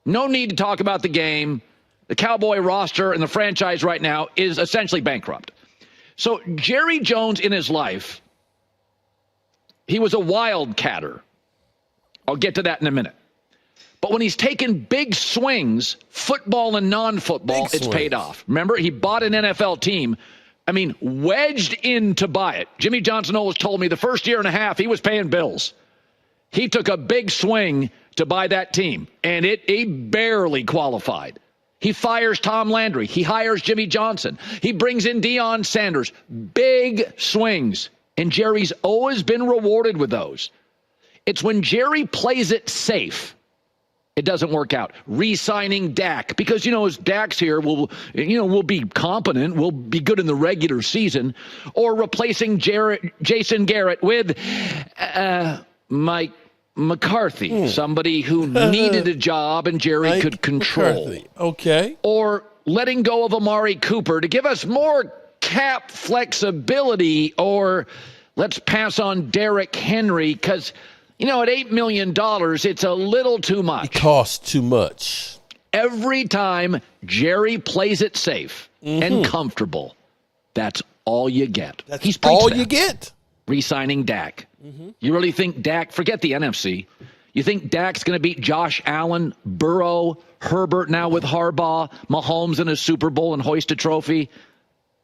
No need to talk about the game. The Cowboy roster and the franchise right now is essentially bankrupt. So Jerry Jones in his life, he was a wildcatter. I'll get to that in a minute. But when he's taken big swings, football and non-football, it's paid off. Remember, he bought an NFL team. I mean, wedged in to buy it. Jimmy Johnson always told me the first year and a half he was paying bills. He took a big swing to buy that team, and he barely qualified. He fires Tom Landry. He hires Jimmy Johnson. He brings in Deion Sanders. Big swings, and Jerry's always been rewarded with those. It's when Jerry plays it safe, it doesn't work out. Re-signing Dak, because, as Dak's here, we'll be competent. We'll be good in the regular season. Or replacing Jason Garrett with Mike McCarthy, somebody who needed a job and Jerry could control. McCarthy. Okay. Or letting go of Amari Cooper to give us more cap flexibility. Or let's pass on Derrick Henry because – at $8 million, it's a little too much. It costs too much. Every time Jerry plays it safe and comfortable, that's all you get. That's all you get. Re-signing Dak. You really think Dak, forget the NFC, you think Dak's going to beat Josh Allen, Burrow, Herbert now with Harbaugh, Mahomes in a Super Bowl and hoist a trophy?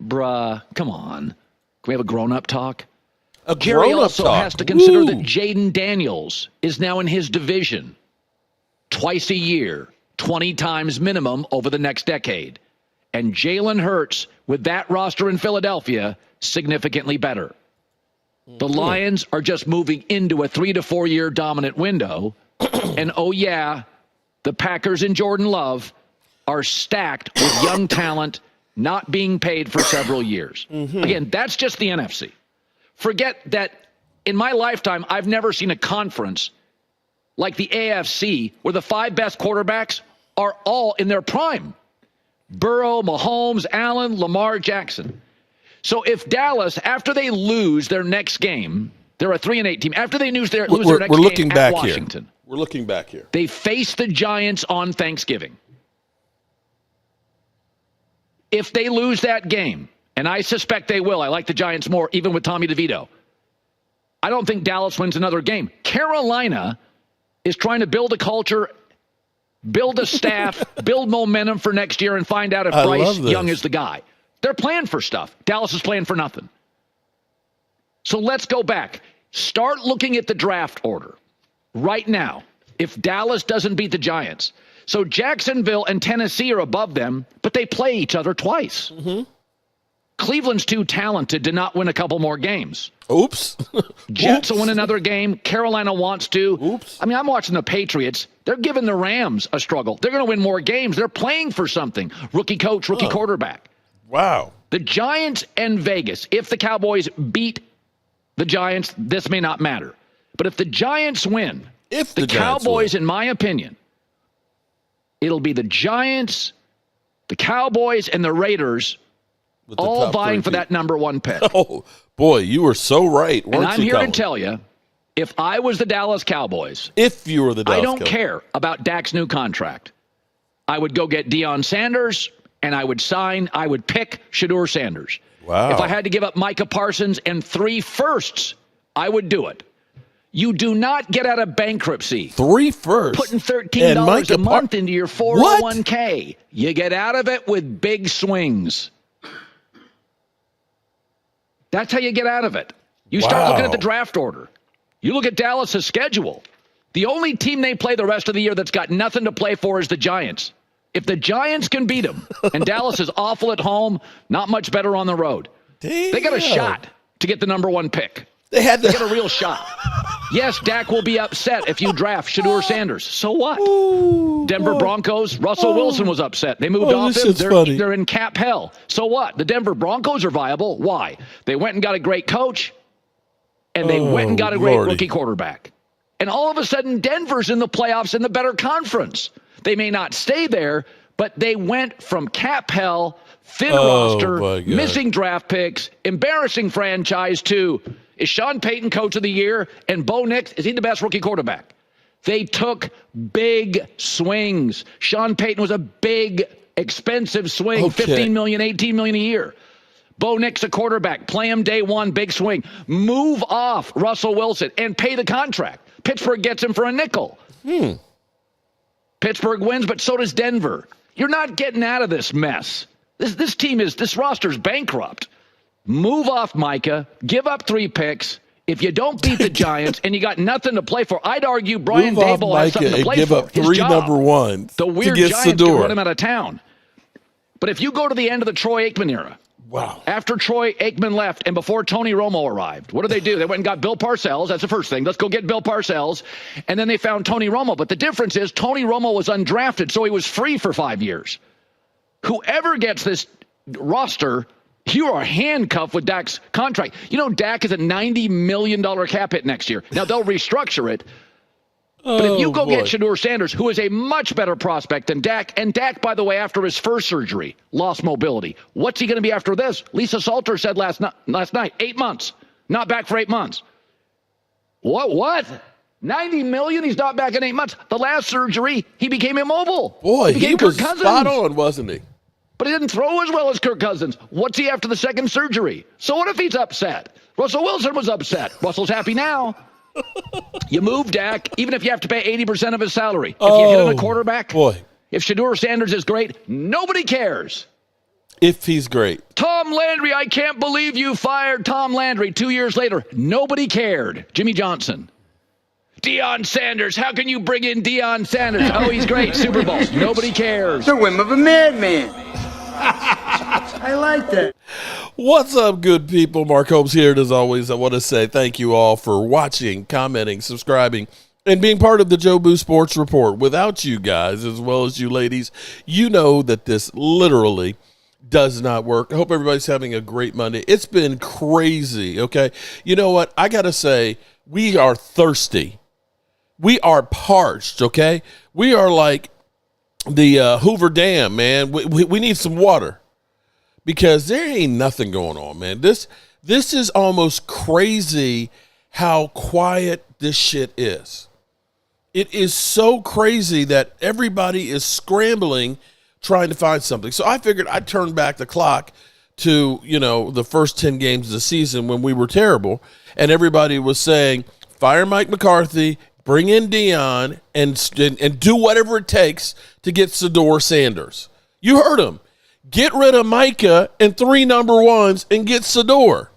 Bruh, come on. Can we have a grown-up talk? Jerry also has to consider that Jaden Daniels is now in his division twice a year, 20 times minimum over the next decade. And Jalen Hurts, with that roster in Philadelphia, significantly better. The Lions are just moving into a 3 to 4 year dominant window. And, the Packers and Jordan Love are stacked with young talent not being paid for several years. Again, that's just the NFC. Forget that in my lifetime, I've never seen a conference like the AFC where the 5 best quarterbacks are all in their prime. Burrow, Mahomes, Allen, Lamar Jackson. So if Dallas, after they lose their next game, they're a 3-8 team. After they lose their next game at Washington. We're looking back here. They face the Giants on Thanksgiving. If they lose that game, and I suspect they will. I like the Giants more, even with Tommy DeVito. I don't think Dallas wins another game. Carolina is trying to build a culture, build a staff, build momentum for next year, and find out if Bryce Young is the guy. They're playing for stuff. Dallas is playing for nothing. So let's go back. Start looking at the draft order right now. If Dallas doesn't beat the Giants. So Jacksonville and Tennessee are above them, but they play each other twice. Cleveland's too talented to not win a couple more games. Oops. Jets will win another game. Carolina wants to. Oops. I mean, I'm watching the Patriots. They're giving the Rams a struggle. They're going to win more games. They're playing for something. Rookie coach, rookie quarterback. Wow. The Giants and Vegas, if the Cowboys beat the Giants, this may not matter. But if the Giants win, the Cowboys, in my opinion, it'll be the Giants, the Cowboys, and the Raiders all vying for that number 1 pick. Oh, boy, you were so right. And I'm here to tell you, if I was the Dallas Cowboys, I don't care about Dak's new contract. I would go get Deion Sanders, and I would pick Shedeur Sanders. Wow. If I had to give up Micah Parsons and 3 firsts, I would do it. You do not get out of bankruptcy. 3 firsts. Putting $13 a month into your 401k. You get out of it with big swings. That's how you get out of it. You start looking at the draft order. You look at Dallas's schedule. The only team they play the rest of the year that's got nothing to play for is the Giants. If the Giants can beat them, and Dallas is awful at home, not much better on the road. Damn. They got a shot to get the number 1 pick. They get a real shot. Yes, Dak will be upset if you draft Shedeur Sanders. So what? Ooh, Denver Broncos, Russell Wilson was upset. They moved off him. They're in cap hell. So what? The Denver Broncos are viable. Why? They went and got a great coach, and they went and got a great rookie quarterback. And all of a sudden, Denver's in the playoffs in the better conference. They may not stay there, but they went from cap hell, thin roster, missing draft picks, embarrassing franchise to, is Sean Payton coach of the year? And Bo Nix, is he the best rookie quarterback? They took big swings. Sean Payton was a big, expensive swing, Okay. $15 million, $18 million a year. Bo Nix, a quarterback. Play him day one, big swing. Move off Russell Wilson and pay the contract. Pittsburgh gets him for a nickel. Pittsburgh wins, but so does Denver. You're not getting out of this mess. This roster's bankrupt. Move off Micah. Give up 3 picks. If you don't beat the Giants and you got nothing to play for, I'd argue Brian Move off Daboll has Micah something to and play give for. up His 3 job. number ones The weird to get Giants can Sedor. run him out of town. But if you go to the end of the Troy Aikman era, Wow. after Troy Aikman left and before Tony Romo arrived, what did they do? They went and got Bill Parcells. That's the first thing. Let's go get Bill Parcells. And then they found Tony Romo. But the difference is Tony Romo was undrafted, so he was free for 5 years. Whoever gets this roster, you are handcuffed with Dak's contract. You know, Dak is a $90 million cap hit next year. Now, they'll restructure it. But if you go get Shedeur Sanders, who is a much better prospect than Dak, and Dak, by the way, after his first surgery, lost mobility. What's he going to be after this? Lisa Salter said last night, 8 months. Not back for 8 months. What? $90 million? He's not back in 8 months. The last surgery, he became immobile. Boy, he became was Kirk Cousins. spot on, wasn't he? But he didn't throw as well as Kirk Cousins. What's he after the second surgery? So what if he's upset? Russell Wilson was upset. Russell's happy now. You move Dak, even if you have to pay 80% of his salary. If you hit on a quarterback, boy. If Shedeur Sanders is great, nobody cares. If he's great. Tom Landry, I can't believe you fired Tom Landry 2 years later. Nobody cared. Jimmy Johnson. Deion Sanders, how can you bring in Deion Sanders? Oh, he's great. Super Bowl. Nobody cares. The whim of a madman. I like that. What's up, good people? Mark Holmes here. And as always, I want to say thank you all for watching, commenting, subscribing, and being part of the Joe Boo Sports Report. Without you guys, as well as you ladies, you know that this literally does not work. I hope everybody's having a great Monday. It's been crazy, okay? You know what? I got to say, we are thirsty. We are parched, okay? We are like the Hoover Dam, man. We need some water because there ain't nothing going on, man. This is almost crazy how quiet this shit is. It is so crazy that everybody is scrambling trying to find something. So I figured I'd turn back the clock to, the first 10 games of the season when we were terrible, and everybody was saying, fire Mike McCarthy, bring in Deion, and do whatever it takes to get Shedeur Sanders. You heard him. Get rid of Micah and 3 number ones and get Shedeur.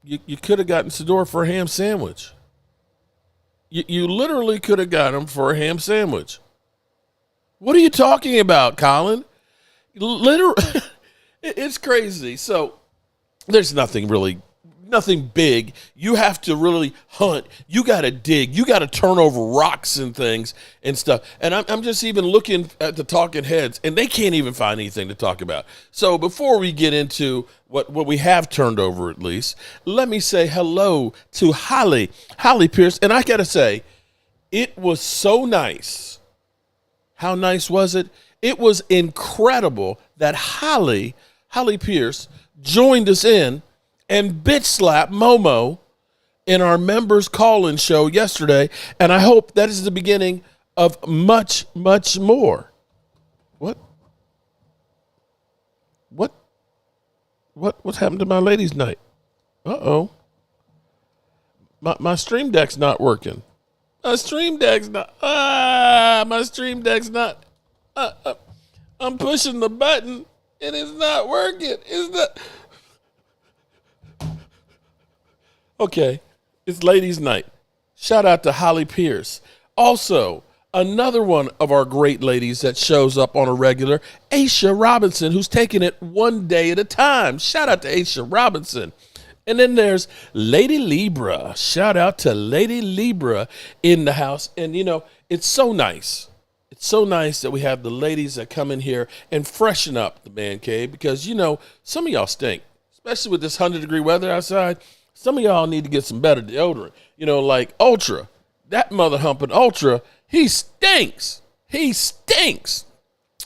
You could have gotten Shedeur for a ham sandwich. You literally could have got him for a ham sandwich. What are you talking about, Colin? Literally, it's crazy. So there's nothing big. You have to really hunt. You got to dig. You got to turn over rocks and things and stuff. And I'm just even looking at the talking heads, and they can't even find anything to talk about. So before we get into what we have turned over, at least, let me say hello to Holly Pierce. And I got to say, it was so nice. How nice was it? It was incredible that Holly Pierce joined us in and bitch slapped Momo in our members call-in show yesterday, and I hope that is the beginning of much, much more. What's happened to my ladies' night? Uh-oh. My stream deck's not working. My stream deck's not. I'm pushing the button and it's not working. It's not. Okay, it's ladies' night. Shout out to Holly Pierce. Also, another one of our great ladies that shows up on a regular, Aisha Robinson, who's taking it one day at a time. Shout out to Aisha Robinson. And then there's Lady Libra. Shout out to Lady Libra in the house. And, it's so nice. It's so nice that we have the ladies that come in here and freshen up the man cave because, some of y'all stink, especially with this 100-degree weather outside. Some of y'all need to get some better deodorant, like Ultra. That mother humping Ultra, he stinks. He stinks.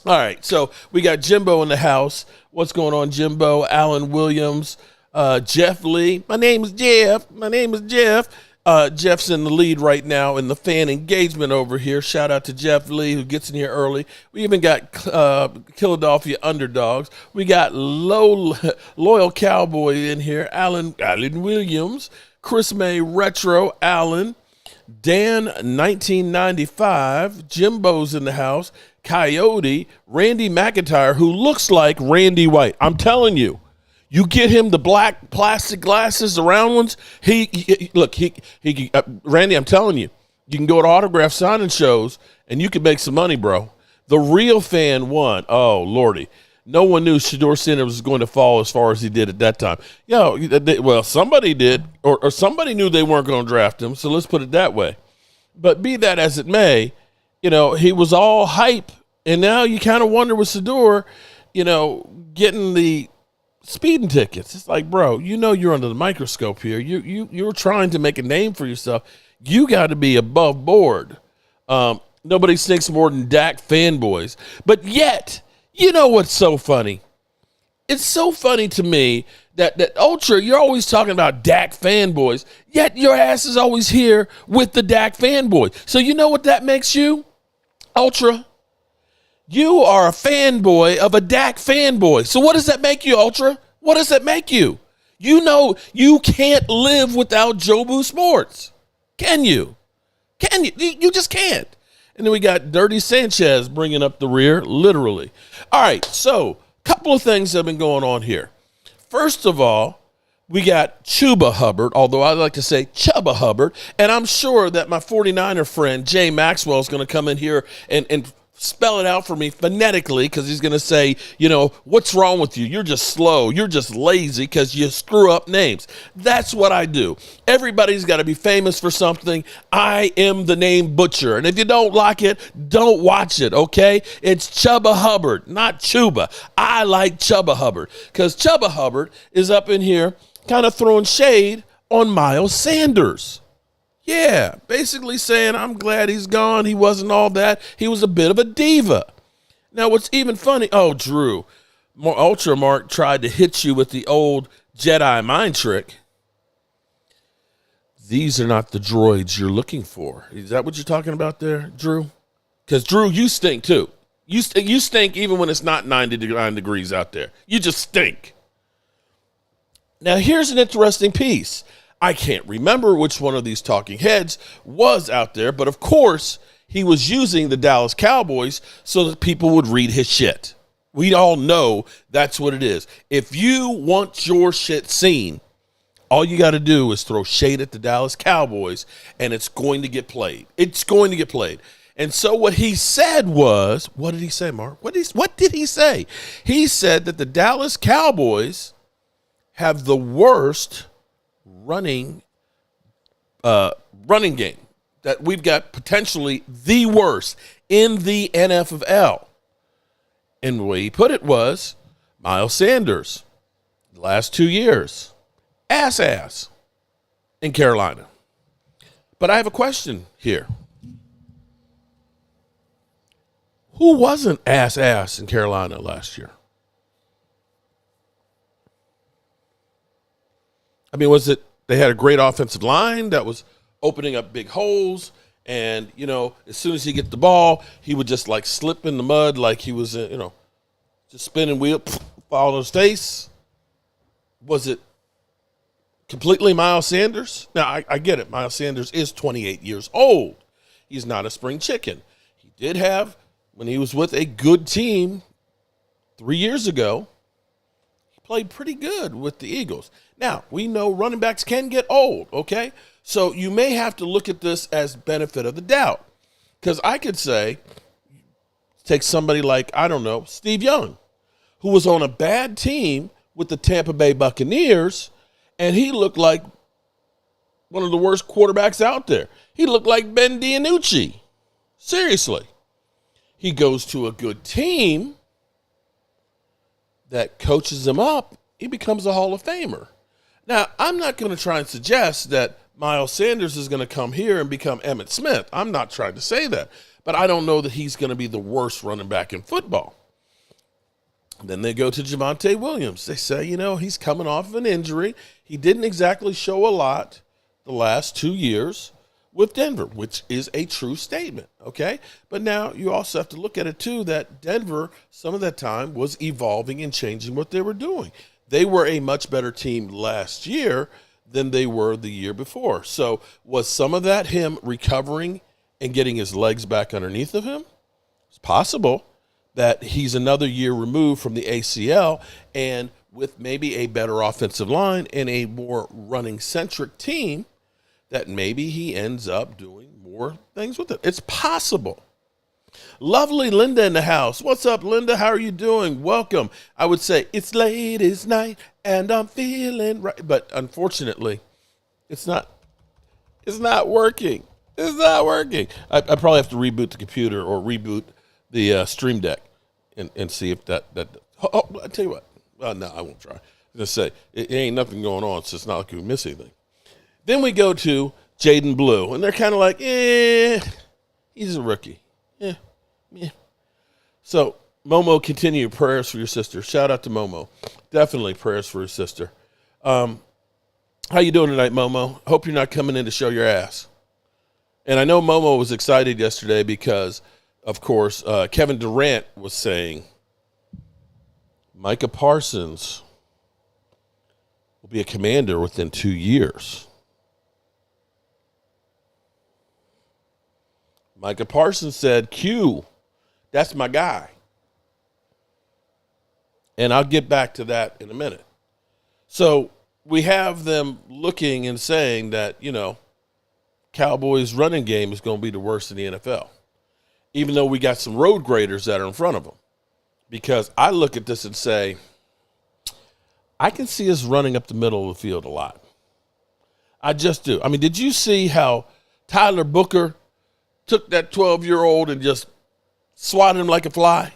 All right, so we got Jimbo in the house. What's going on, Jimbo? Alan Williams, Jeff Lee. My name is Jeff. Jeff's in the lead right now in the fan engagement over here. Shout out to Jeff Lee, who gets in here early. We even got Philadelphia underdogs. We got loyal Cowboy in here. Alan Williams, Chris May Retro, Alan, Dan 1995, Jimbo's in the house, Coyote, Randy McIntyre, who looks like Randy White. I'm telling you. You get him the black plastic glasses, the round ones. Randy, I'm telling you, you can go to autograph signing shows and you can make some money, bro. The real fan won. Oh, Lordy. No one knew Shedeur Sanders was going to fall as far as he did at that time. Well, somebody did, or somebody knew they weren't going to draft him, so let's put it that way. But be that as it may, he was all hype, and now you kind of wonder with Shedeur, getting the speeding tickets. It's like, bro, you're under the microscope here. You're trying to make a name for yourself. You got to be above board. Nobody stinks more than Dak fanboys. But yet, what's so funny? It's so funny to me that Ultra, you're always talking about Dak fanboys, yet your ass is always here with the Dak fanboys. So you know what that makes you, Ultra? You are a fanboy of a Dak fanboy. So what does that make you, Ultra? What does that make you? You can't live without Jobu Sports. Can you? Can you? You just can't. And then we got Dirty Sanchez bringing up the rear, literally. All right, so a couple of things have been going on here. First of all, we got Chuba Hubbard, although I like to say Chubba Hubbard, and I'm sure that my 49er friend, Jay Maxwell, is going to come in here and spell it out for me phonetically, because he's going to say, what's wrong with you? You're just slow. You're just lazy because you screw up names. That's what I do. Everybody's got to be famous for something. I am the name butcher. And if you don't like it, don't watch it, okay? It's Chubba Hubbard, not Chuba. I like Chubba Hubbard because Chubba Hubbard is up in here kind of throwing shade on Miles Sanders. Yeah, basically saying, I'm glad he's gone. He wasn't all that. He was a bit of a diva. Now, what's even funny, Drew, Ultra Mark tried to hit you with the old Jedi mind trick. These are not the droids you're looking for. Is that what you're talking about there, Drew? Because, Drew, you stink, too. You stink even when it's not 99 degrees out there. You just stink. Now, here's an interesting piece. I can't remember which one of these talking heads was out there, but of course he was using the Dallas Cowboys so that people would read his shit. We all know that's what it is. If you want your shit seen, all you got to do is throw shade at the Dallas Cowboys, and it's going to get played. It's going to get played. And so what he said was, what did he say, Mark? What did he say? He said that the Dallas Cowboys have the worst running game, that we've got potentially the worst in the NFL. And the way he put it was, Miles Sanders, the last 2 years, ass in Carolina. But I have a question here. Who wasn't ass in Carolina last year? I mean, was it they had a great offensive line that was opening up big holes, and, as soon as he get the ball, he would just, slip in the mud like he was, just spinning wheel, fall on his face? Was it completely Miles Sanders? Now, I get it. Miles Sanders is 28 years old. He's not a spring chicken. He did have, when he was with a good team 3 years ago, he played pretty good with the Eagles. Now, we know running backs can get old, okay? So you may have to look at this as benefit of the doubt. Because I could say, take somebody like, I don't know, Steve Young, who was on a bad team with the Tampa Bay Buccaneers, and he looked like one of the worst quarterbacks out there. He looked like Ben DiNucci. Seriously. He goes to a good team that coaches him up. He becomes a Hall of Famer. Now, I'm not going to try and suggest that Miles Sanders is going to come here and become Emmitt Smith. I'm not trying to say that. But I don't know that he's going to be the worst running back in football. Then they go to Javonte Williams. They say, he's coming off of an injury. He didn't exactly show a lot the last 2 years with Denver, which is a true statement, okay? But now you also have to look at it, too, that Denver, some of that time, was evolving and changing what they were doing. They were a much better team last year than they were the year before. So was some of that him recovering and getting his legs back underneath of him? It's possible that he's another year removed from the ACL, and with maybe a better offensive line and a more running-centric team, that maybe he ends up doing more things with it. It's possible. Lovely Linda in the house. What's up, Linda? How are you doing? Welcome. I would say it's late, it's night, and I'm feeling right. But unfortunately, it's not working. It's not working. I probably have to reboot the computer or reboot the Stream Deck and see if that oh, I'll tell you what. No, I won't try. I'm going to say, it ain't nothing going on, so it's not like we miss anything. Then we go to Jaden Blue, and they're kind of like, he's a rookie. Yeah. So, Momo, continue prayers for your sister. Shout out to Momo. Definitely prayers for your sister. How you doing tonight, Momo? Hope you're not coming in to show your ass. And I know Momo was excited yesterday because, of course, Kevin Durant was saying Micah Parsons will be a Commander within 2 years. Micah Parsons said, Q, that's my guy. And I'll get back to that in a minute. So we have them looking and saying that, Cowboys' running game is going to be the worst in the NFL, even though we got some road graders that are in front of them. Because I look at this and say, I can see us running up the middle of the field a lot. I just do. I mean, did you see how Tyler Booker took that 12-year-old and just swatted him like a fly?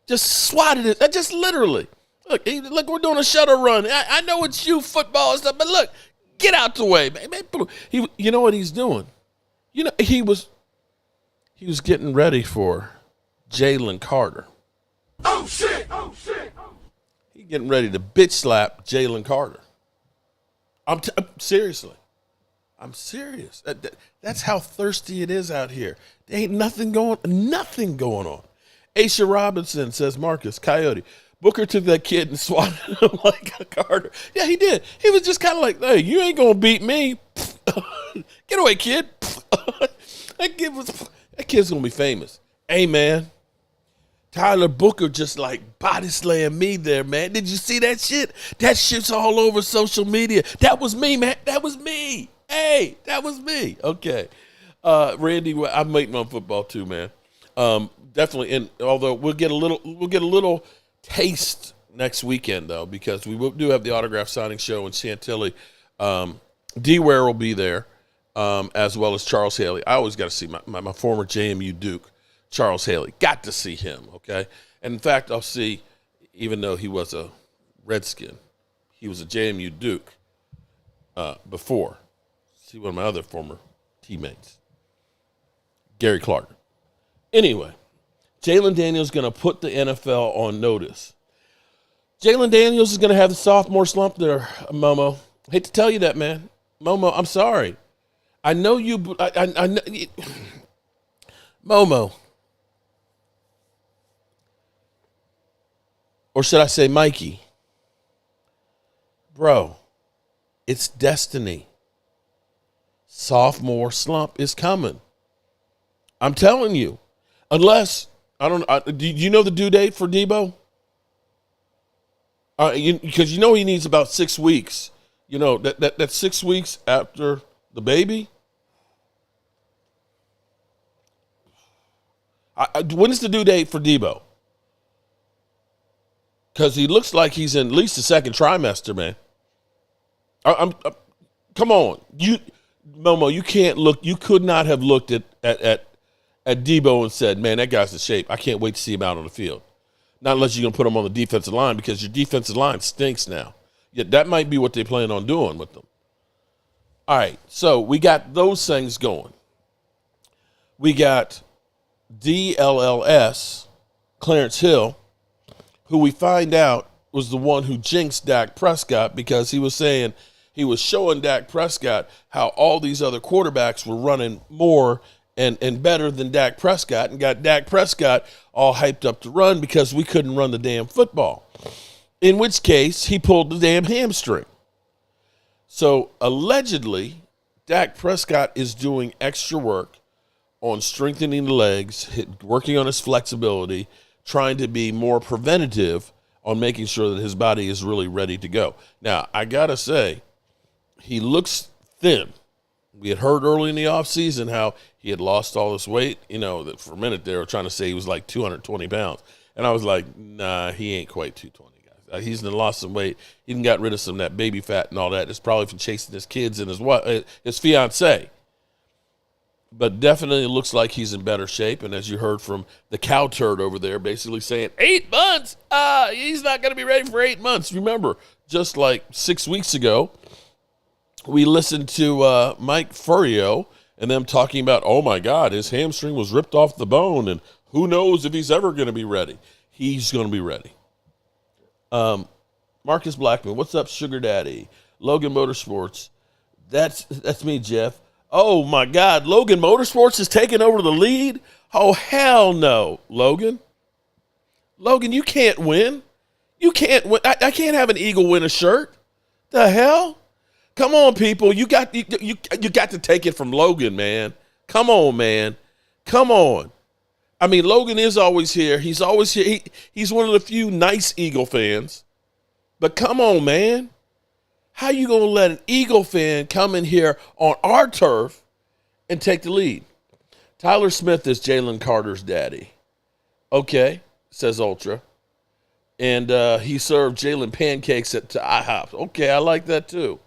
Just swatted it. Just literally. Look, we're doing a shuttle run. I know it's you football and stuff, but look, get out the way, man. You know what he's doing? He was getting ready for Jalen Carter. Oh, shit! He's getting ready to bitch slap Jalen Carter. I'm seriously. I'm serious. That's how thirsty it is out here. There ain't nothing going on. Aisha Robinson says, Marcus, Coyote, Booker took that kid and swatted him like a Carter. Yeah, he did. He was just kind of like, hey, you ain't going to beat me. Get away, kid. That kid's going to be famous. Hey, man. Tyler Booker just like body slammed me there, man. Did you see that shit? That shit's all over social media. That was me, man. That was me. Hey, that was me. Okay. Randy, I'm waiting on football too, man. Definitely. And although we'll get a little taste next weekend though, because we do have the autograph signing show in Chantilly. D-Ware will be there, as well as Charles Haley. I always got to see my former JMU Duke, Charles Haley. Got to see him, okay? And in fact, I'll see, even though he was a Redskin, he was a JMU Duke before. See one of my other former teammates, Gary Clark. Anyway, Jalen Daniels going to put the NFL on notice. Jalen Daniels is going to have the sophomore slump there, Momo. Hate to tell you that, man. Momo, I'm sorry. I know you. I know, Momo. Or should I say Mikey? Bro, it's destiny. Sophomore slump is coming. I'm telling you. Unless, do you know the due date for Debo? Because he needs about 6 weeks. That 6 weeks after the baby. When is the due date for Debo? Because he looks like he's in at least the second trimester, man. Come on. Momo, you can't look. You could not have looked at Debo and said, man, that guy's in shape. I can't wait to see him out on the field. Not unless you're going to put him on the defensive line, because your defensive line stinks now. Yet that might be what they plan on doing with them. All right, so we got those things going. We got DLLS, Clarence Hill, who we find out was the one who jinxed Dak Prescott, because he was saying he was showing Dak Prescott how all these other quarterbacks were running more and better than Dak Prescott, and got Dak Prescott all hyped up to run because we couldn't run the damn football. In which case, he pulled the damn hamstring. So allegedly, Dak Prescott is doing extra work on strengthening the legs, working on his flexibility, trying to be more preventative on making sure that his body is really ready to go. Now, I got to say, he looks thin. We had heard early in the offseason how he had lost all this weight. You know, that for a minute they were trying to say he was like 220 pounds. And I was like, nah, he ain't quite 220, guys. He's lost some weight. He done got rid of some of that baby fat and all that. It's probably from chasing his kids and his fiance. But definitely looks like he's in better shape. And as you heard from the cow turd over there, basically saying, 8 months? He's not going to be ready for 8 months. Remember, just like 6 weeks ago, we listened to Mike Furio and them talking about, oh, my God, his hamstring was ripped off the bone, and who knows if he's ever going to be ready. He's going to be ready. Marcus Blackman, what's up, Sugar Daddy? Logan Motorsports, that's me, Jeff. Oh, my God, Logan Motorsports is taking over the lead? Oh, hell no, Logan. Logan, you can't win. You can't win. I can't have an Eagle win a shirt. The hell? Come on, people. You got to take it from Logan, man. Come on, man. Come on. I mean, Logan is always here. He's always here. He's one of the few nice Eagle fans. But come on, man. How you going to let an Eagle fan come in here on our turf and take the lead? Tyler Smith is Jalen Carter's daddy. Okay, says Ultra. And he served Jalen pancakes at IHOP. Okay, I like that too.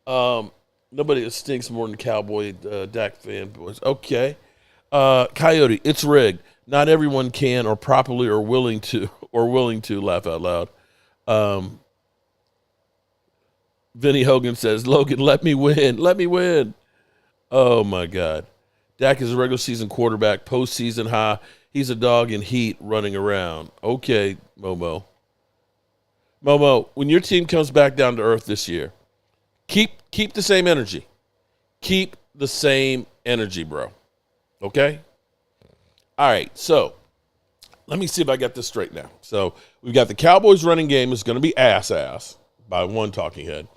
Nobody stinks more than Cowboy Dak fanboys. Okay. Coyote, it's rigged. Not everyone can or properly or willing to laugh out loud. Vinny Hogan says, Logan, let me win. Let me win. Oh, my God. Dak is a regular season quarterback, postseason high. He's a dog in heat running around. Okay, Momo. Momo, when your team comes back down to earth this year, keep the same energy. Keep the same energy, bro. Okay? All right, so let me see if I got this straight now. So we've got the Cowboys running game is going to be ass by one talking head.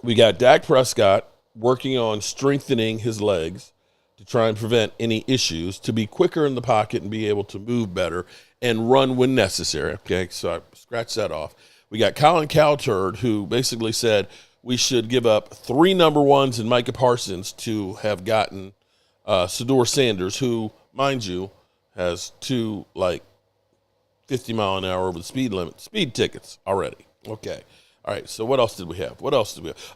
We got Dak Prescott working on strengthening his legs to try and prevent any issues, to be quicker in the pocket and be able to move better and run when necessary. Okay, so I scratched that off. We got Colin Cowturd, who basically said we should give up 3 number ones in Micah Parsons to have gotten Sador Sanders, who, mind you, has 2 50-mile-an-hour over the speed limit speed tickets already. Okay. All right, so what else did we have?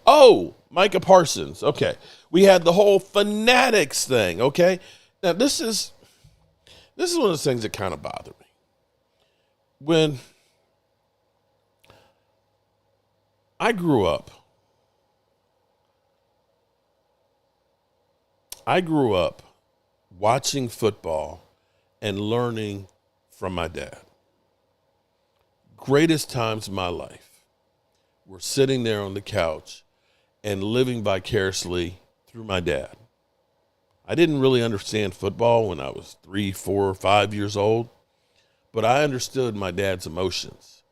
Oh, Micah Parsons. Okay. We had the whole fanatics thing, okay? Now, this is one of those things that kind of bother me. When I grew up watching football and learning from my dad. Greatest times of my life were sitting there on the couch and living vicariously through my dad. I didn't really understand football when I was 3, 4, 5 years old, but I understood my dad's emotions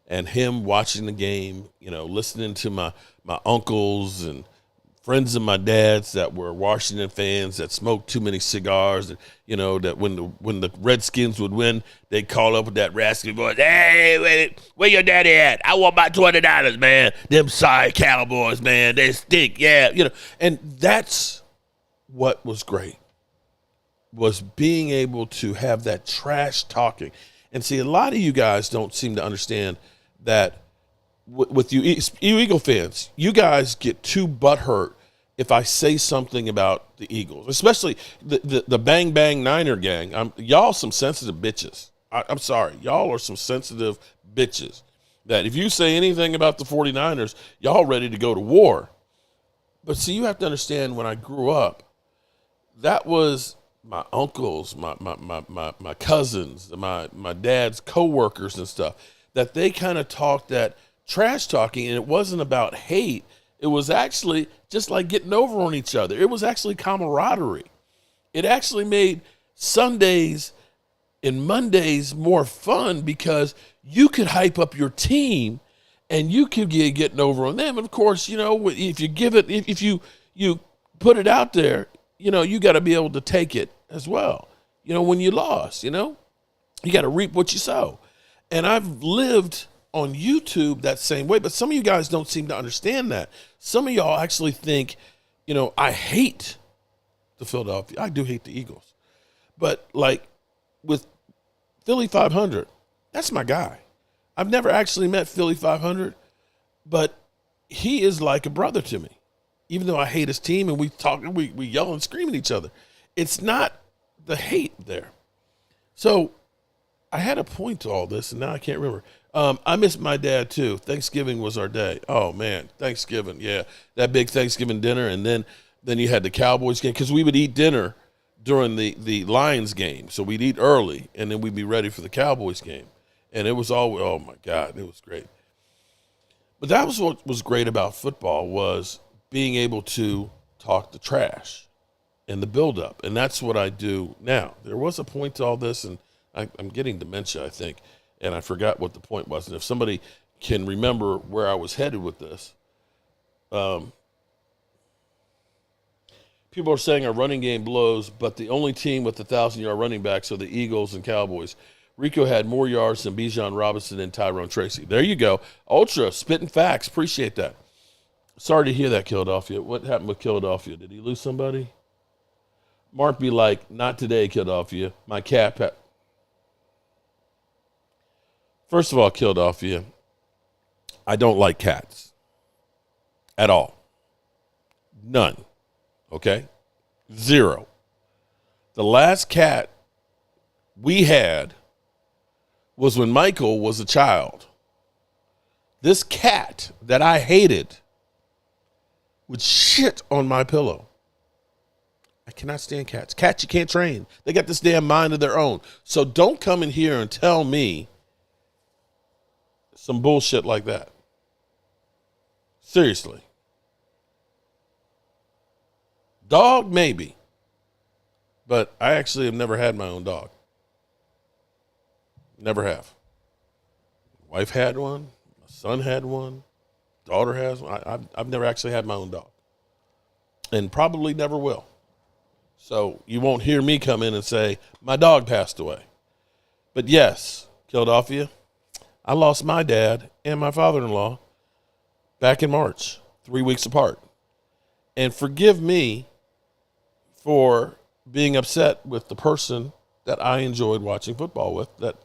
and him watching the game, listening to my uncles and friends of my dad's that were Washington fans that smoked too many cigars, and, that when the Redskins would win, they'd call up with that raspy voice, hey, where your daddy at? I want my $20, man. Them sorry Cowboys, man. They stink, yeah. And that's what was great, was being able to have that trash talking. And see, a lot of you guys don't seem to understand that with you Eagle fans, you guys get too butthurt if I say something about the Eagles, especially the Bang Bang Niner gang. Y'all some sensitive bitches. I'm sorry. Y'all are some sensitive bitches that if you say anything about the 49ers, y'all ready to go to war. But see, you have to understand, when I grew up, that was my uncles, my cousins, my dad's coworkers and stuff, that they kind of talked that trash talking, and it wasn't about hate. It was actually just like getting over on each other. It was actually camaraderie. It actually made Sundays and Mondays more fun because you could hype up your team and you could get getting over on them. And of course, if you give it, if you put it out there, you got to be able to take it as well. When you lost, you got to reap what you sow. And I've lived on YouTube that same way, but some of you guys don't seem to understand that. Some of y'all actually think, I hate the Philadelphia. I do hate the Eagles. But like with Philly 500, that's my guy. I've never actually met Philly 500, but he is like a brother to me. Even though I hate his team and we talk, we yell and scream at each other. It's not the hate there. So I had a point to all this, and now I can't remember. I miss my dad too. Thanksgiving was our day. Oh man, Thanksgiving, yeah, that big Thanksgiving dinner, and then you had the Cowboys game because we would eat dinner during the Lions game, so we'd eat early, and then we'd be ready for the Cowboys game, and it was all, oh my God, it was great. But that was what was great about football, was being able to talk the trash and the build-up, and that's what I do now. There was a point to all this, and I'm getting dementia, I think, and I forgot what the point was. And if somebody can remember where I was headed with this, people are saying our running game blows, but the only team with 1,000-yard running backs are the Eagles and Cowboys. Rico had more yards than Bijan Robinson and Tyrone Tracy. There you go. Ultra, spitting facts. Appreciate that. Sorry to hear that, Philadelphia. What happened with Philadelphia? Did he lose somebody? Mark be like, not today, Philadelphia. My cat. First of all, Philadelphia, I don't like cats at all. None. Okay? Zero. The last cat we had was when Michael was a child. This cat that I hated would shit on my pillow. I cannot stand cats. Cats you can't train. They got this damn mind of their own. So don't come in here and tell me some bullshit like that. Seriously. Dog, maybe. But I actually have never had my own dog. Never have. Wife had one. My son had one. Daughter has one. I've never actually had my own dog. And probably never will. So you won't hear me come in and say, my dog passed away. But yes, Philadelphia, I lost my dad and my father-in-law back in March, 3 weeks apart. And forgive me for being upset with the person that I enjoyed watching football with that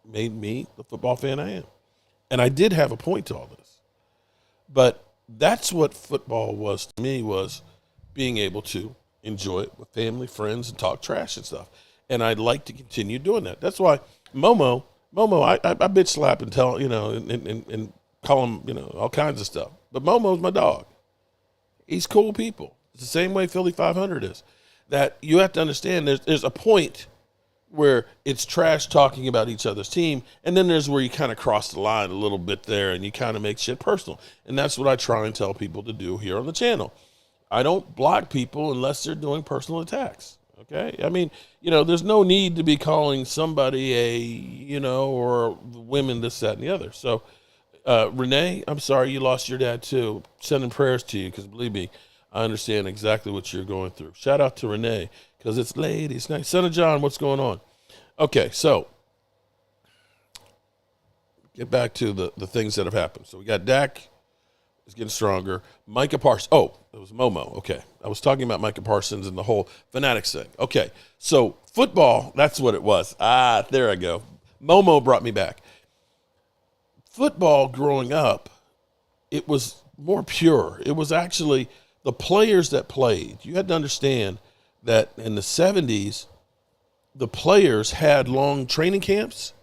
made me the football fan I am. And I did have a point to all this. But that's what football was to me, was being able to enjoy it with family, friends, and talk trash and stuff. And I'd like to continue doing that. That's why Momo, I bitch slap and tell, and call him, all kinds of stuff. But Momo's my dog. He's cool people. It's the same way Philly 500 is. That you have to understand there's a point where it's trash talking about each other's team, and then there's where you kind of cross the line a little bit there and you kind of make shit personal. And that's what I try and tell people to do here on the channel. I don't block people unless they're doing personal attacks. Okay? I mean, there's no need to be calling somebody or women this, that, and the other. So, Renee, I'm sorry you lost your dad too. Sending prayers to you, because believe me, I understand exactly what you're going through. Shout out to Renee, because it's late, it's night. Son of John, what's going on? Okay, so get back to the things that have happened. So we got Dak is getting stronger. Micah Parsons. Oh, it was Momo. Okay. I was talking about Micah Parsons and the whole Fanatics thing. Okay. So football, that's what it was. There I go. Momo brought me back. Football growing up, it was more pure. It was actually the players that played. You had to understand that in the 70s, the players had long training camps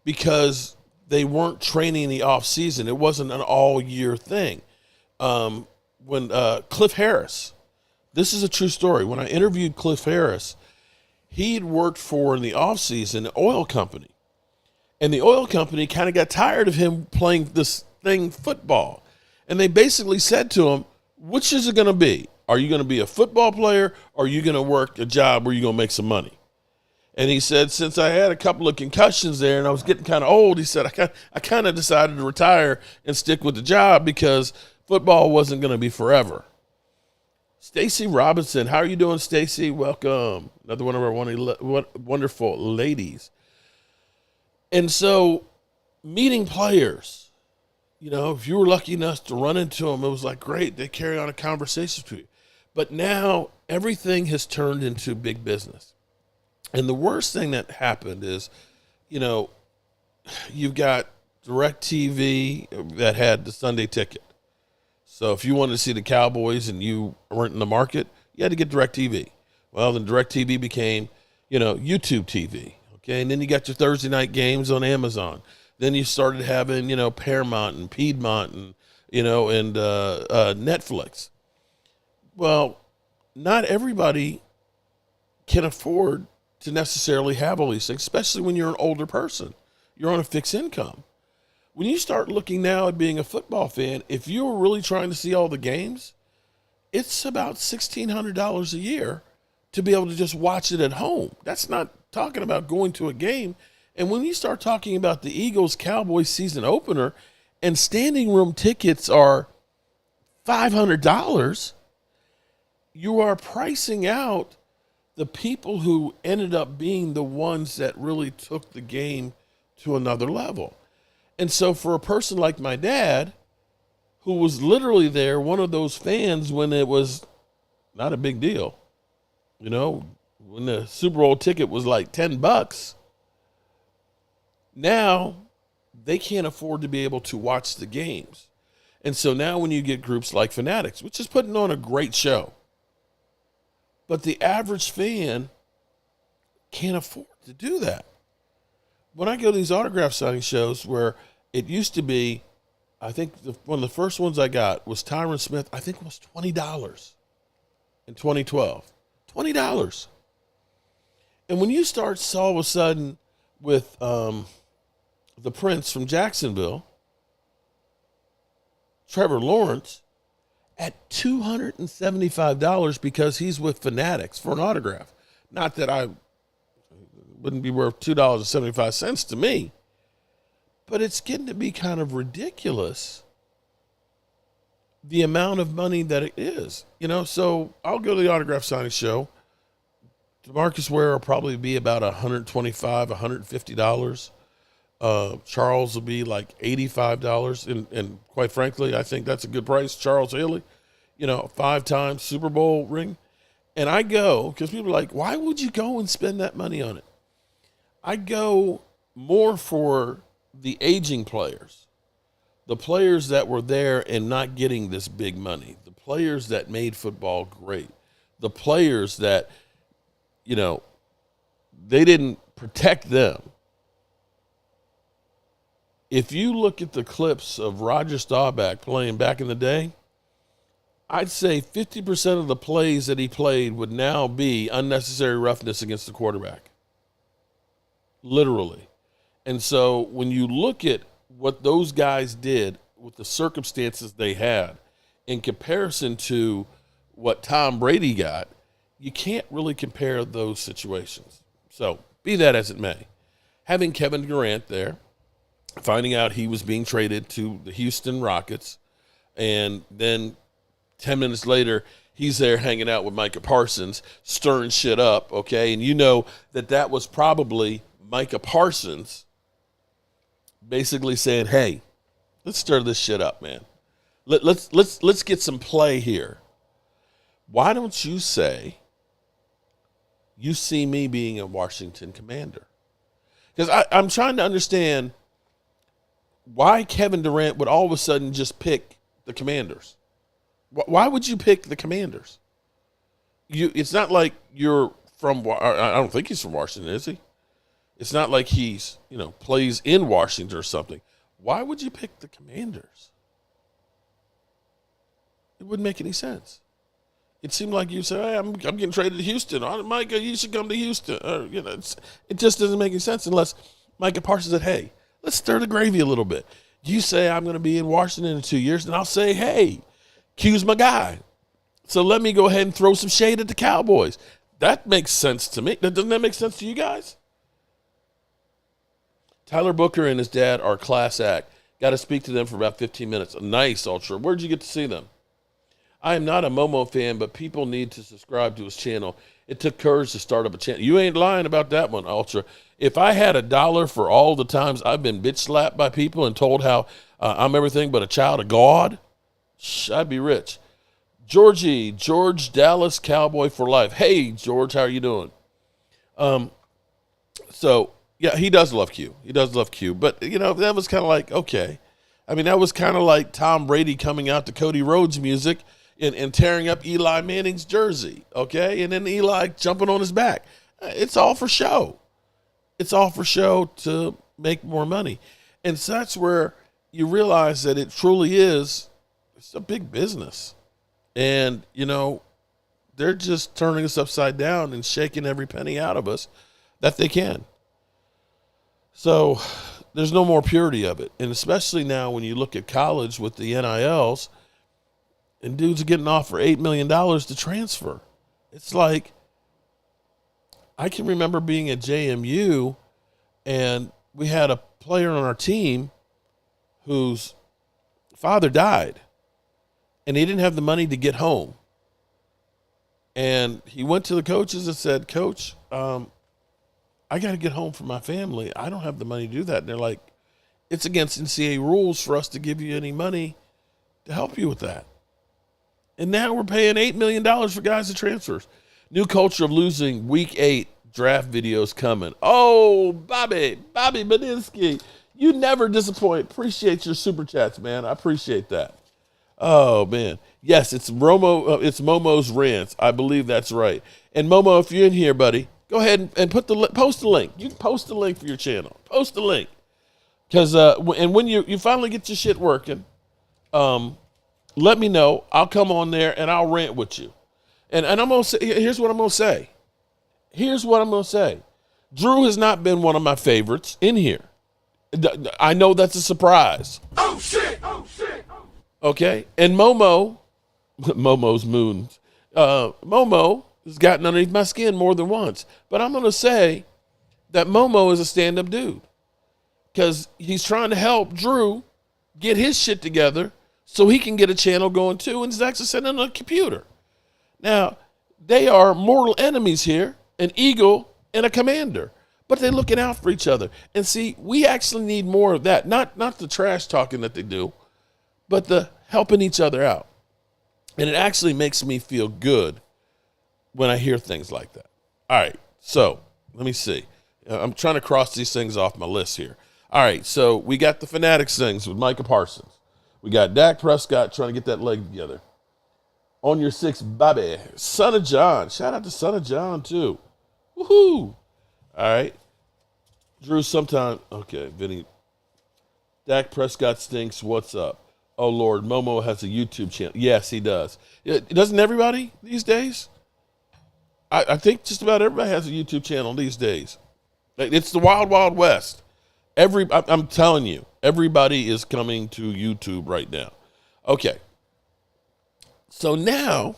because they weren't training in the off season. It wasn't an all year thing. When Cliff Harris, this is a true story. When I interviewed Cliff Harris, he had worked for, in the off season, an oil company. And the oil company kind of got tired of him playing this thing football. And they basically said to him, which is it going to be? Are you going to be a football player, or are you going to work a job where you're going to make some money? And he said, since I had a couple of concussions there and I was getting kind of old, he said, I kind of decided to retire and stick with the job because football wasn't going to be forever. Stacy Robinson, how are you doing, Stacy? Welcome. Another one of our wonderful ladies. And so meeting players, you know, if you were lucky enough to run into them, it was like, great, they carry on a conversation with you. But now everything has turned into big business. And the worst thing that happened is, you know, you've got DirecTV that had the Sunday ticket. So if you wanted to see the Cowboys and you weren't in the market, you had to get DirecTV. Well, then DirecTV became, you know, YouTube TV. Okay, and then you got your Thursday night games on Amazon. Then you started having, you know, Paramount and Piedmont and, you know, and Netflix. Well, not everybody can afford to necessarily have all these things, especially when you're an older person. You're on a fixed income. When you start looking now at being a football fan, if you were really trying to see all the games, it's about $1,600 a year to be able to just watch it at home. That's not talking about going to a game. And when you start talking about the Eagles-Cowboys season opener and standing room tickets are $500, you are pricing out the people who ended up being the ones that really took the game to another level. And so for a person like my dad, who was literally there, one of those fans when it was not a big deal, you know, when the Super Bowl ticket was like $10, now they can't afford to be able to watch the games. And so now when you get groups like Fanatics, which is putting on a great show, but the average fan can't afford to do that. When I go to these autograph signing shows where it used to be, I think one of the first ones I got was Tyron Smith, I think it was $20 in 2012. $20. And when you start all of a sudden with the Prince from Jacksonville, Trevor Lawrence, at $275 because he's with Fanatics for an autograph. Not that I wouldn't be worth $2.75 to me, but it's getting to be kind of ridiculous, the amount of money that it is. You know, so I'll go to the autograph signing show. DeMarcus Ware will probably be about $125, $150. Charles will be like $85, and quite frankly, I think that's a good price. Charles Haley, you know, 5-time Super Bowl ring. And I go, because people are like, why would you go and spend that money on it? I go more for the aging players, the players that were there and not getting this big money, the players that made football great, the players that, you know, they didn't protect them. If you look at the clips of Roger Staubach playing back in the day, I'd say 50% of the plays that he played would now be unnecessary roughness against the quarterback. Literally. And so when you look at what those guys did with the circumstances they had in comparison to what Tom Brady got, you can't really compare those situations. So be that as it may, having Kevin Durant there, finding out he was being traded to the Houston Rockets, and then 10 minutes later, he's there hanging out with Micah Parsons, stirring shit up, okay? And you know that was probably Micah Parsons basically saying, hey, let's stir this shit up, man. Let's get some play here. Why don't you say you see me being a Washington Commander? Because I'm trying to understand why Kevin Durant would all of a sudden just pick the Commanders. Why would you pick the Commanders? It's not like you're from, I don't think he's from Washington, is he? It's not like he's, you know, plays in Washington or something. Why would you pick the Commanders? It wouldn't make any sense. It seemed like you said, hey, I'm getting traded to Houston. Oh, Micah, you should come to Houston. You know, it just doesn't make any sense unless Micah Parsons said, hey, let's stir the gravy a little bit. You say I'm going to be in Washington in 2 years, and I'll say, hey, Q's my guy. So let me go ahead and throw some shade at the Cowboys. That makes sense to me. Doesn't that make sense to you guys? Tyler Booker and his dad are class act. Got to speak to them for about 15 minutes. Nice, Ultra. Where'd you get to see them? I am not a Momo fan, but people need to subscribe to his channel. It took courage to start up a channel. You ain't lying about that one, Ultra. If I had $1 for all the times I've been bitch slapped by people and told how I'm everything but a child of God, I'd be rich. George Dallas Cowboy for life. Hey, George, how are you doing? So, yeah, he does love Q. He does love Q. But, that was kind of like, okay. I mean, that was kind of like Tom Brady coming out to Cody Rhodes music and tearing up Eli Manning's jersey, okay? And then Eli jumping on his back. It's all for show. It's all for show to make more money. And so that's where you realize that it truly is, it's a big business. And, they're just turning us upside down and shaking every penny out of us that they can. So there's no more purity of it. And especially now when you look at college with the NILs, and dudes are getting off for $8 million to transfer. It's like, I can remember being at JMU, and we had a player on our team whose father died, and he didn't have the money to get home. And he went to the coaches and said, Coach, I got to get home for my family. I don't have the money to do that. And they're like, it's against NCAA rules for us to give you any money to help you with that. And now we're paying $8 million for guys that transfers. New culture of losing week 8 draft videos coming. Oh, Bobby Badinsky, you never disappoint. Appreciate your super chats, man. I appreciate that. Oh, man. Yes, it's Momo's rants. I believe that's right. And Momo, if you're in here, buddy, go ahead and post the link. You can post the link for your channel. Post the link. Because and when you finally get your shit working, let me know. I'll come on there and I'll rant with you. And I'm gonna say, here's what I'm gonna say. Drew has not been one of my favorites in here. I know that's a surprise. Oh shit. Okay. And Momo's moons. Momo has gotten underneath my skin more than once. But I'm gonna say that Momo is a stand-up dude. Because he's trying to help Drew get his shit together so he can get a channel going too, and he's actually sitting on a computer. Now, they are mortal enemies here, an eagle and a commander, but they're looking out for each other. And see, we actually need more of that. Not the trash talking that they do, but the helping each other out. And it actually makes me feel good when I hear things like that. All right, so let me see. I'm trying to cross these things off my list here. All right, so we got the Fanatics things with Micah Parsons. We got Dak Prescott trying to get that leg together. On your 6, Bobby. Son of John. Shout out to Son of John, too. Woohoo. All right. Drew, sometime. Okay, Vinny. Dak Prescott stinks. What's up? Oh, Lord. Momo has a YouTube channel. Yes, he does. Doesn't everybody these days? I think just about everybody has a YouTube channel these days. It's the Wild, Wild West. I'm telling you, everybody is coming to YouTube right now. Okay. So now,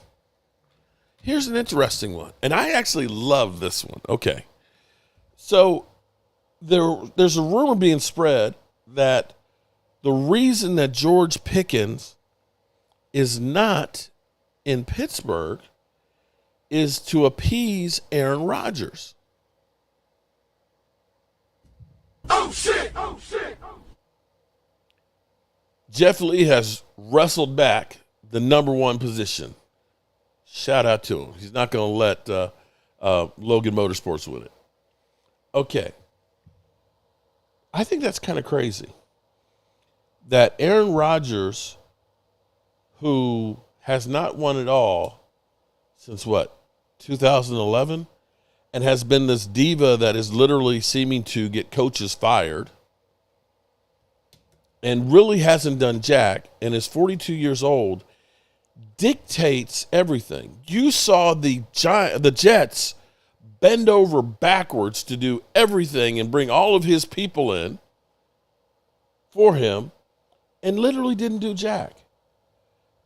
here's an interesting one. And I actually love this one. Okay. So there's a rumor being spread that the reason that George Pickens is not in Pittsburgh is to appease Aaron Rodgers. Oh, shit. Jeff Lee has wrestled back the number 1 position. Shout out to him. He's not going to let Logan Motorsports win it. Okay. I think that's kind of crazy that Aaron Rodgers, who has not won it all since 2011, and has been this diva that is literally seeming to get coaches fired and really hasn't done jack and is 42 years old, dictates everything. You saw the Jets bend over backwards to do everything and bring all of his people in for him and literally didn't do jack.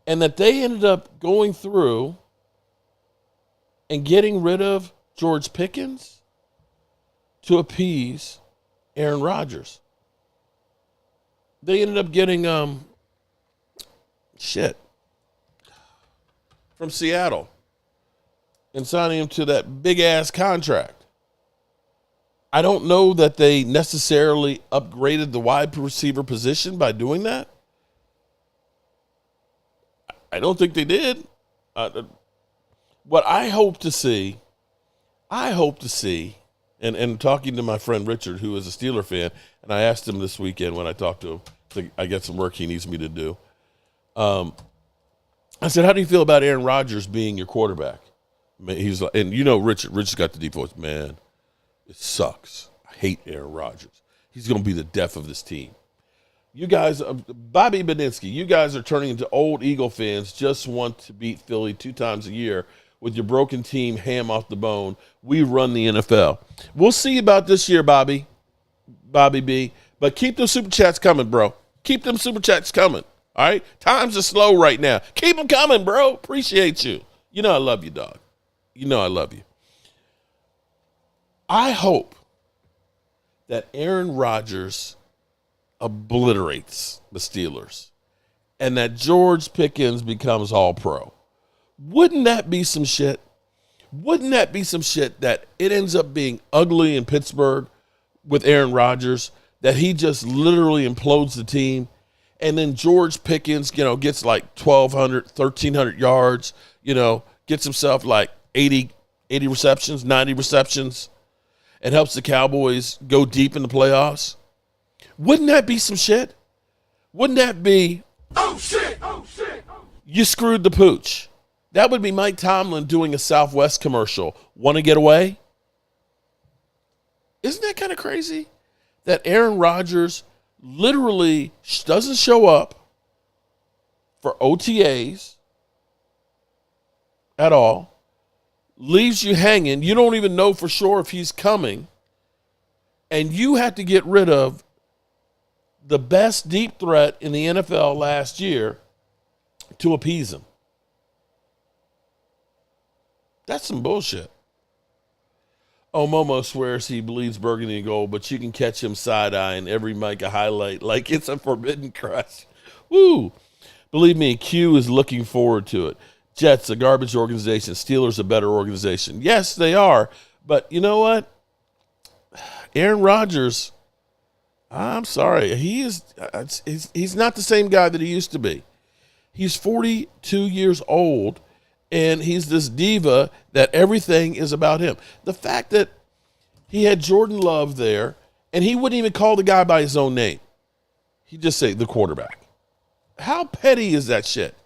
And that they ended up going through and getting rid of George Pickens to appease Aaron Rodgers. They ended up getting from Seattle and signing him to that big-ass contract. I don't know that they necessarily upgraded the wide receiver position by doing that. I don't think they did. What I hope to see, and talking to my friend Richard, who is a Steeler fan, and I asked him this weekend when I talked to him, I got some work he needs me to do. I said, how do you feel about Aaron Rodgers being your quarterback? He's like, and Richard's got the deep voice. Man, it sucks. I hate Aaron Rodgers. He's going to be the death of this team. You guys, Bobby Beninsky, you guys are turning into old Eagle fans, just want to beat Philly 2 times a year with your broken team ham off the bone. We run the NFL. We'll see about this year, Bobby B. But keep those super chats coming, bro. Keep them super chats coming, all right? Times are slow right now. Keep them coming, bro. Appreciate you. You know I love you, dog. You know I love you. I hope that Aaron Rodgers obliterates the Steelers and that George Pickens becomes all-pro. Wouldn't that be some shit? Wouldn't that be some shit that it ends up being ugly in Pittsburgh with Aaron Rodgers, that he just literally implodes the team, and then George Pickens, gets like 1,200, 1,300 yards, gets himself like 80 receptions, 90 receptions, and helps the Cowboys go deep in the playoffs? Wouldn't that be some shit? Wouldn't that be, oh shit, you screwed the pooch? That would be Mike Tomlin doing a Southwest commercial. Want to get away? Isn't that kind of crazy? That Aaron Rodgers literally doesn't show up for OTAs at all, leaves you hanging. You don't even know for sure if he's coming, and you have to get rid of the best deep threat in the NFL last year to appease him. That's some bullshit. Oh, Momo swears he believes burgundy and gold, but you can catch him side-eyeing every Micah highlight like it's a forbidden crush. Woo! Believe me, Q is looking forward to it. Jets, a garbage organization. Steelers, a better organization. Yes, they are. But you know what? Aaron Rodgers, I'm sorry. He's not the same guy that he used to be. He's 42 years old, and he's this diva that everything is about him. The fact that he had Jordan Love there, and he wouldn't even call the guy by his own name. He'd just say the quarterback. How petty is that shit?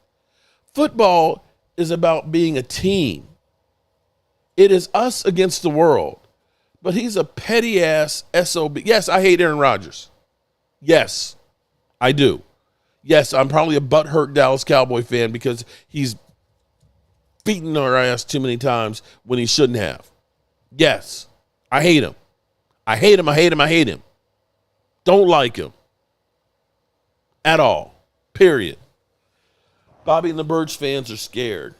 Football is about being a team. It is us against the world. But he's a petty-ass SOB. Yes, I hate Aaron Rodgers. Yes, I do. Yes, I'm probably a butthurt Dallas Cowboy fan because he's beaten our ass too many times when he shouldn't have. Yes, I hate him. I hate him, I hate him, I hate him. Don't like him. At all. Period. Bobby and the Birds fans are scared.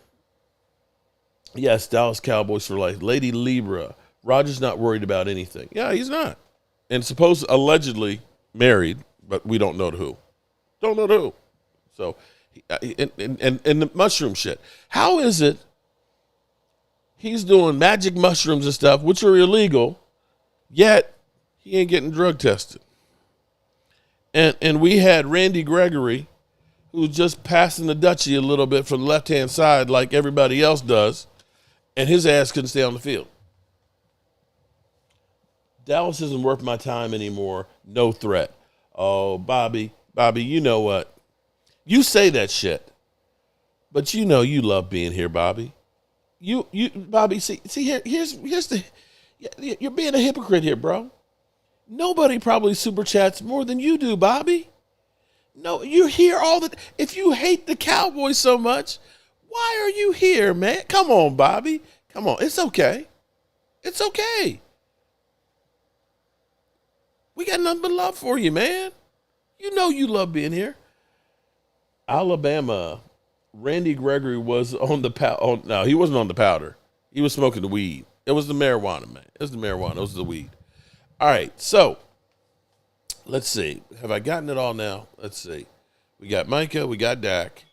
Yes, Dallas Cowboys for life. Lady Libra. Rodgers not worried about anything. Yeah, he's not. And allegedly married, but we don't know to who. Don't know to who. So, and the mushroom shit. How is it he's doing magic mushrooms and stuff, which are illegal, yet he ain't getting drug tested? And we had Randy Gregory, who's just passing the Dutchie a little bit from the left-hand side like everybody else does, and his ass couldn't stay on the field. Dallas isn't worth my time anymore. No threat. Oh, Bobby, you know what? You say that shit, but you know you love being here, Bobby. You, Bobby. See, here's the. You're being a hypocrite here, bro. Nobody probably super chats more than you do, Bobby. No, you're here all the. If you hate the Cowboys so much, why are you here, man? Come on, Bobby. Come on. It's okay. It's okay. We got nothing but love for you, man. You know you love being here. Alabama, Randy Gregory was on the powder. No, he wasn't on the powder. He was smoking the weed. It was the marijuana, man. It was the marijuana. It was the weed. All right, so let's see. Have I gotten it all now? Let's see. We got Micah. We got Dak.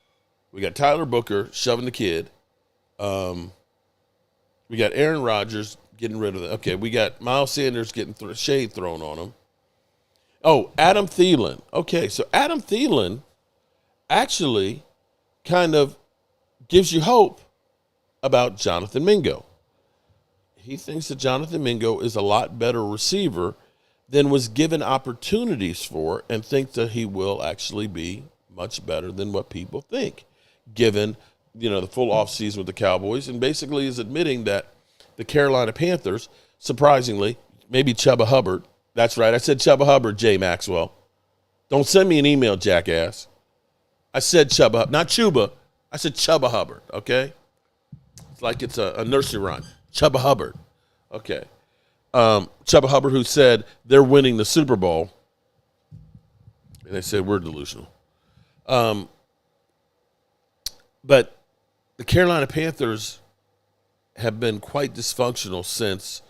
We got Tyler Booker shoving the kid. We got Aaron Rodgers getting rid of that. Okay, we got Miles Sanders getting shade thrown on him. Oh, Adam Thielen. Okay, so Adam Thielen actually kind of gives you hope about Jonathan Mingo. He thinks that Jonathan Mingo is a lot better receiver than was given opportunities for, and thinks that he will actually be much better than what people think, given, the full offseason with the Cowboys, and basically is admitting that the Carolina Panthers, surprisingly, maybe Chuba Hubbard. That's right, I said Chuba Hubbard, Jay Maxwell. Don't send me an email, jackass. I said Chuba, not Chuba. I said Chuba Hubbard, okay? It's like it's a nursery rhyme. Chuba Hubbard. Okay. Chuba Hubbard, who said they're winning the Super Bowl. And they said we're delusional. But the Carolina Panthers have been quite dysfunctional since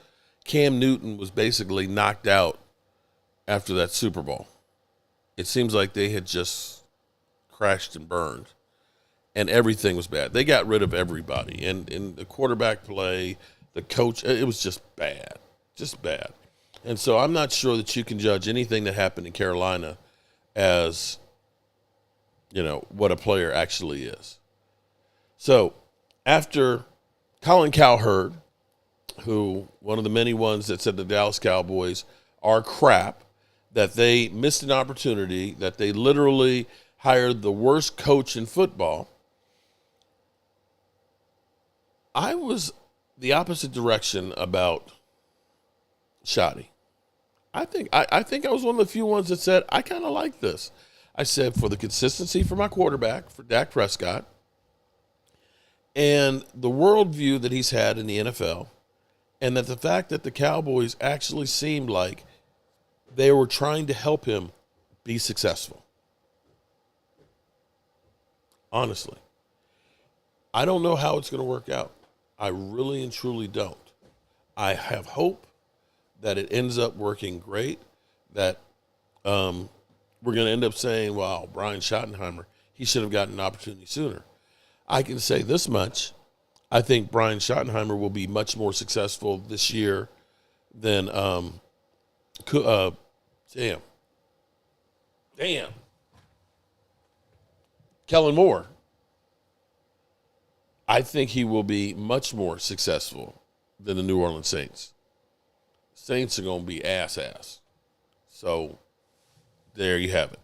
Cam Newton was basically knocked out after that Super Bowl. It seems like they had just crashed and burned, and everything was bad. They got rid of everybody, and in the quarterback play, the coach, it was just bad. And so I'm not sure that you can judge anything that happened in Carolina as, what a player actually is. So after Colin Cowherd, who one of the many ones that said the Dallas Cowboys are crap, that they missed an opportunity, that they literally hired the worst coach in football, I was the opposite direction about Shoddy. I think I was one of the few ones that said, I kind of like this. I said, for the consistency for my quarterback, for Dak Prescott, and the worldview that he's had in the NFL, and that the fact that the Cowboys actually seemed like they were trying to help him be successful. Honestly, I don't know how it's going to work out. I really and truly don't. I have hope that it ends up working great, that we're going to end up saying, wow, Brian Schottenheimer, he should have gotten an opportunity sooner. I can say this much. I think Brian Schottenheimer will be much more successful this year than Kellen Moore. I think he will be much more successful than the New Orleans Saints. Saints are going to be ass. So there you have it.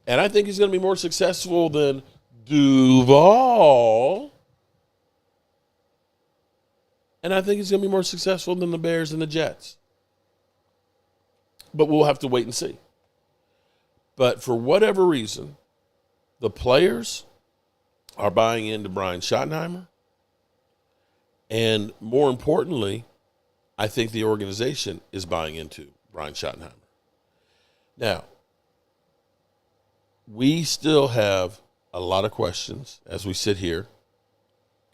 And I think he's going to be more successful than Duval. And I think he's going to be more successful than the Bears and the Jets. But we'll have to wait and see. But for whatever reason, the players are buying into Brian Schottenheimer. And more importantly, I think the organization is buying into Brian Schottenheimer. Now, we still have a lot of questions as we sit here.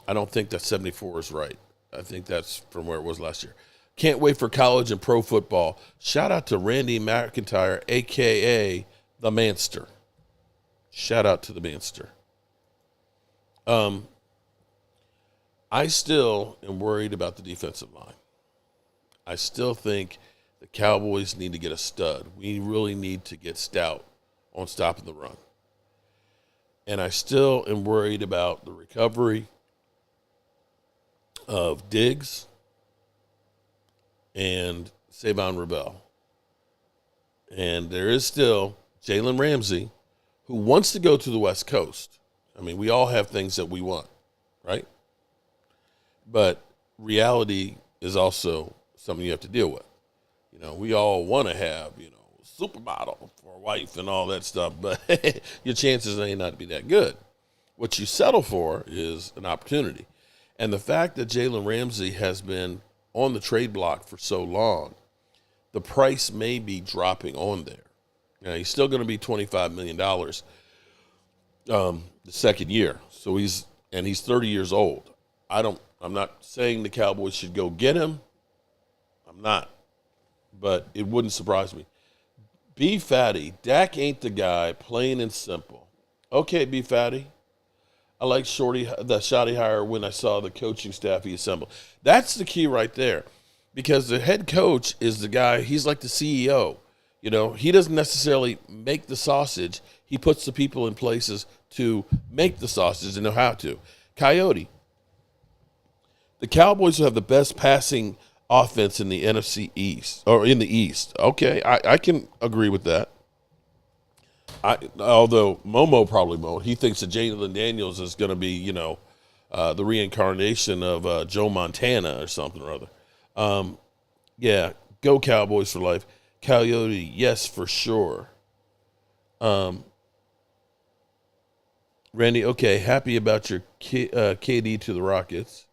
I don't think that 74 is right. I think that's from where it was last year. Can't wait for college and pro football. Shout out to Randy McIntyre, a.k.a. the Manster. Shout out to the Manster. I still am worried about the defensive line. I still think the Cowboys need to get a stud. We really need to get stout on stopping the run. And I still am worried about the recovery of Diggs and Savon Rebel. And there is still Jalen Ramsey, who wants to go to the West Coast. I mean, we all have things that we want, right? But reality is also something you have to deal with. We all want to have, supermodel for a wife and all that stuff, but your chances may not be that good. What you settle for is an opportunity. And the fact that Jalen Ramsey has been on the trade block for so long, the price may be dropping on there. Now, he's still going to be $25 million. the second year. So he's 30 years old. I'm not saying the Cowboys should go get him. I'm not. But it wouldn't surprise me. B Fatty, Dak ain't the guy, plain and simple. Okay, B Fatty. I like the Shoddy hire when I saw the coaching staff he assembled. That's the key right there. Because the head coach is the guy, he's like the CEO. You know, he doesn't necessarily make the sausage. He puts the people in places to make the sausage and know how to. Coyote, the Cowboys will have the best passing offense in the NFC East, or in the East. Okay, I can agree with that. Although Momo probably won't. He thinks that Jalen Daniels is going to be, the reincarnation of Joe Montana or something or other. Yeah, go Cowboys for life. Coyote, yes, for sure. Randy, okay, happy about your KD to the Rockets.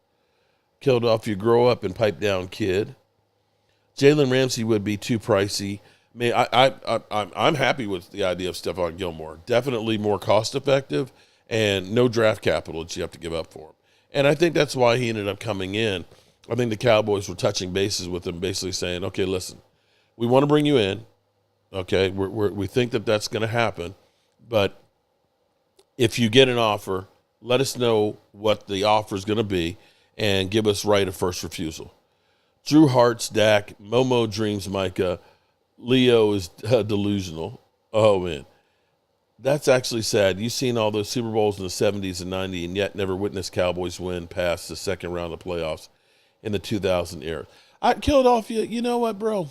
Killed off your grow up and pipe down kid. Jalen Ramsey would be too pricey. I'm happy with the idea of Stephon Gilmore. Definitely more cost effective and no draft capital that you have to give up for him. And I think that's why he ended up coming in. I think the Cowboys were touching bases with him, basically saying, okay, listen, we want to bring you in. Okay, we think that that's going to happen. But if you get an offer, let us know what the offer is going to be and give us right of first refusal. Drew Hart's Dak, Momo dreams Micah, Leo is delusional. Oh, man. That's actually sad. You've seen all those Super Bowls in the 70s and 90s and yet never witnessed Cowboys win past the second round of playoffs in the 2000 era. I killed off you. You know what, bro?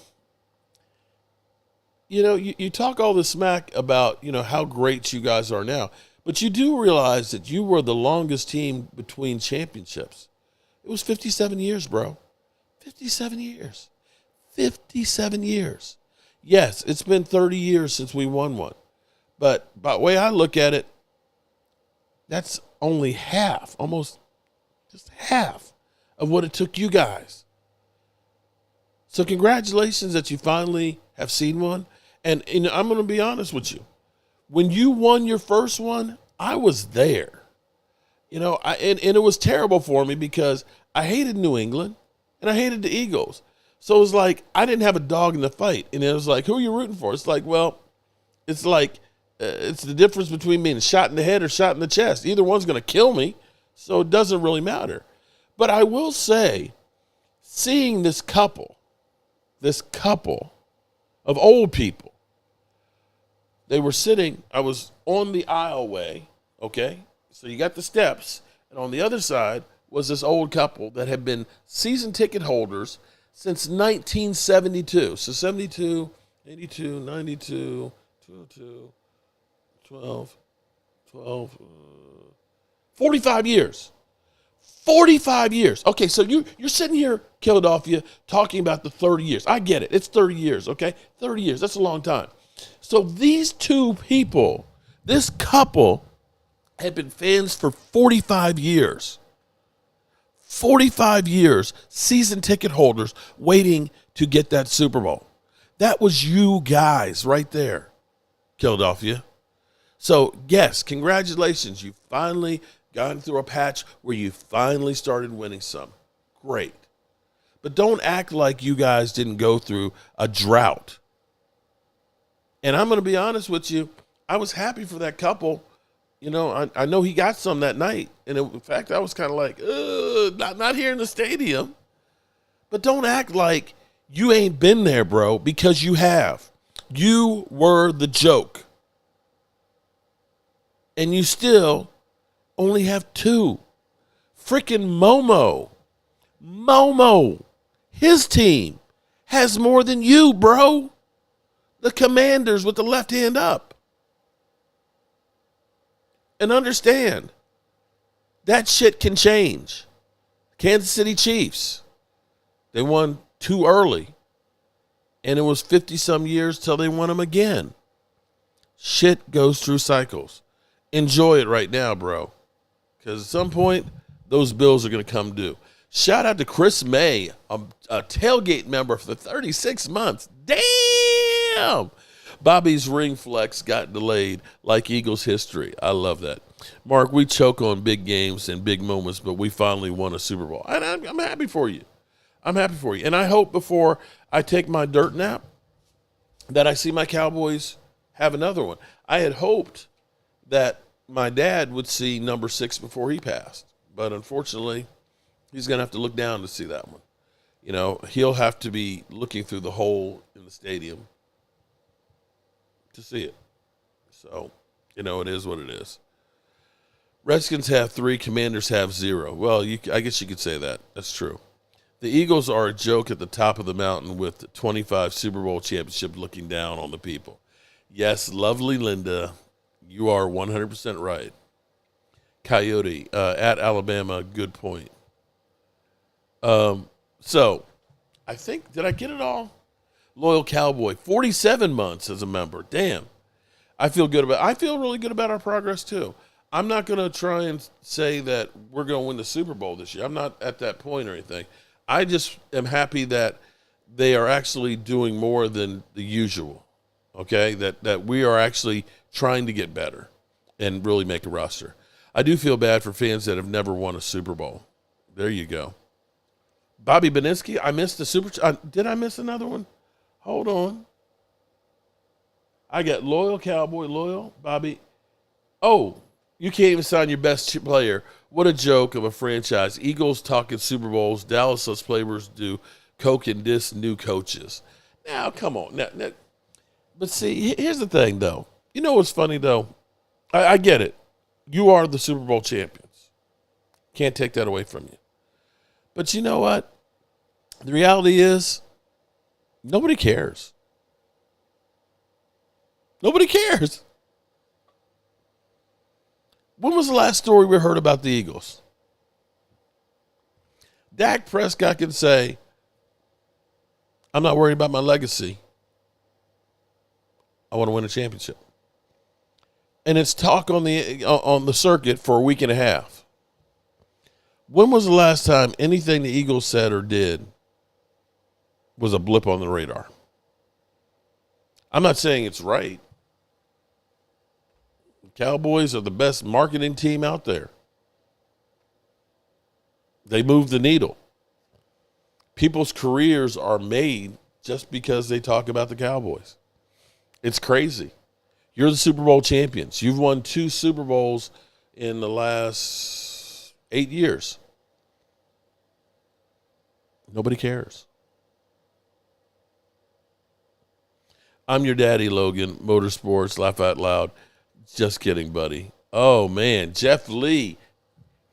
You talk all this smack about, how great you guys are now, but you do realize that you were the longest team between championships. It was 57 years, bro. 57 years. 57 years. Yes, it's been 30 years since we won one. But by the way I look at it, that's only half, almost just half of what it took you guys. So congratulations that you finally have seen one. And I'm going to be honest with you. When you won your first one, I was there. And it was terrible for me because I hated New England and I hated the Eagles. So it was like I didn't have a dog in the fight. And it was like, who are you rooting for? It's like, well, it's like it's the difference between being shot in the head or shot in the chest. Either one's going to kill me, so it doesn't really matter. But I will say, seeing this couple of old people, they were sitting, I was on the aisleway, okay? So you got the steps, and on the other side was this old couple that had been season ticket holders since 1972. So 72, 82, 92, 202, 12, 45 years. 45 years. Okay, so you're sitting here, Philadelphia, talking about the 30 years. I get it. It's 30 years, okay? 30 years. That's a long time. So these two people, this couple, had been fans for 45 years. 45 years, season ticket holders waiting to get that Super Bowl. That was you guys right there, Philadelphia. So, yes, congratulations. You finally gotten through a patch where you finally started winning some. Great. But don't act like you guys didn't go through a drought. And I'm going to be honest with you, I was happy for that couple. I know he got some that night. And in fact, I was kind of like, not here in the stadium. But don't act like you ain't been there, bro, because you have. You were the joke. And you still only have two. Freaking Momo, his team has more than you, bro. The Commanders with the left hand up. And understand, that shit can change. Kansas City Chiefs, they won too early. And it was 50-some years till they won them again. Shit goes through cycles. Enjoy it right now, bro. Because at some point, those bills are going to come due. Shout out to Chris May, a tailgate member for 36 months. Damn! Bobby's ring flex got delayed like Eagles history. I love that. Mark, we choke on big games and big moments, but we finally won a Super Bowl. And I'm happy for you. I'm happy for you. And I hope before I take my dirt nap that I see my Cowboys have another one. I had hoped that my dad would see number 6 before he passed. But unfortunately, he's going to have to look down to see that one. You know, he'll have to be looking through the hole in the stadium to see it. So, you know, it is what it is. Redskins have 3, Commanders have 0. Well, I guess you could say that. That's true. The Eagles are a joke at the top of the mountain with 25 Super Bowl championships looking down on the people. Yes, lovely Linda, you are 100% right. Coyote, at Alabama, good point. So, I think, did I get it all? Loyal Cowboy, 47 months as a member. Damn. I feel really good about our progress, too. I'm not going to try and say that we're going to win the Super Bowl this year. I'm not at that point or anything. I just am happy that they are actually doing more than the usual, okay? That we are actually trying to get better and really make a roster. I do feel bad for fans that have never won a Super Bowl. There you go. Bobby Beninsky, I missed the Super did I miss another one? Hold on. I got loyal Cowboy, loyal Bobby. Oh, you can't even sign your best player. What a joke of a franchise. Eagles talking Super Bowls. Dallas lets players do coke and diss new coaches. Now, come on. Now, but see, here's the thing, though. You know what's funny, though? I get it. You are the Super Bowl champions. Can't take that away from you. But you know what? The reality is, nobody cares. Nobody cares. When was the last story we heard about the Eagles? Dak Prescott can say, I'm not worried about my legacy. I want to win a championship. And it's talk on the circuit for a week and a half. When was the last time anything the Eagles said or did was a blip on the radar? I'm not saying it's right. Cowboys are the best marketing team out there. They move the needle. People's careers are made just because they talk about the Cowboys. It's crazy. You're the Super Bowl champions. You've won 2 Super Bowls in the last 8 years. Nobody cares. I'm your daddy, Logan. Motorsports, laugh out loud. Just kidding, buddy. Oh, man. Jeff Lee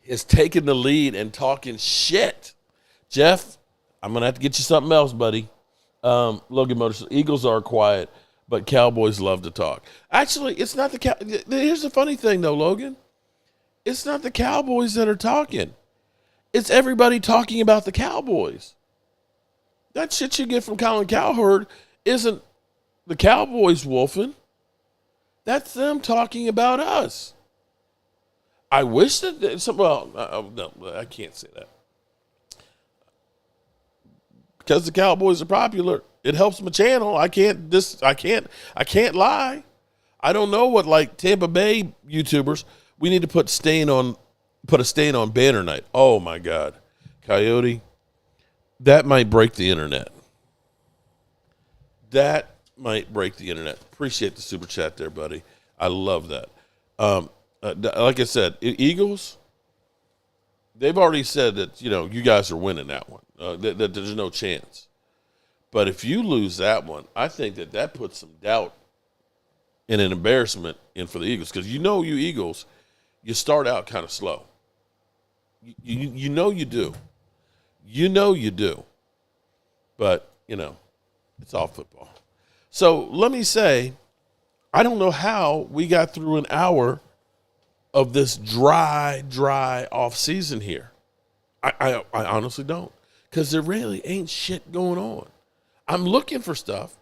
is taking the lead and talking shit. Jeff, I'm going to have to get you something else, buddy. Logan Motorsports. Eagles are quiet, but Cowboys love to talk. Actually, it's not the here's the funny thing, though, Logan. It's not the Cowboys that are talking. It's everybody talking about the Cowboys. That shit you get from Colin Cowherd isn't the Cowboys wolfing. That's them talking about us. I wish that no, I can't say that. Because the Cowboys are popular, it helps my channel. I can't lie. I don't know what, like, Tampa Bay YouTubers, we need to put a stain on banner night. Oh my God. Coyote, that might break the internet. That might break the internet. Appreciate the super chat there, buddy. I love that. Like I said, Eagles, they've already said that, you guys are winning that one. That there's no chance. But if you lose that one, I think that puts some doubt and an embarrassment in for the Eagles. Because you Eagles, you start out kind of slow. You know you do. You know you do. But, it's all football. So let me say, I don't know how we got through an hour of this dry off season here. I honestly don't, because there really ain't shit going on. I'm looking for stuff.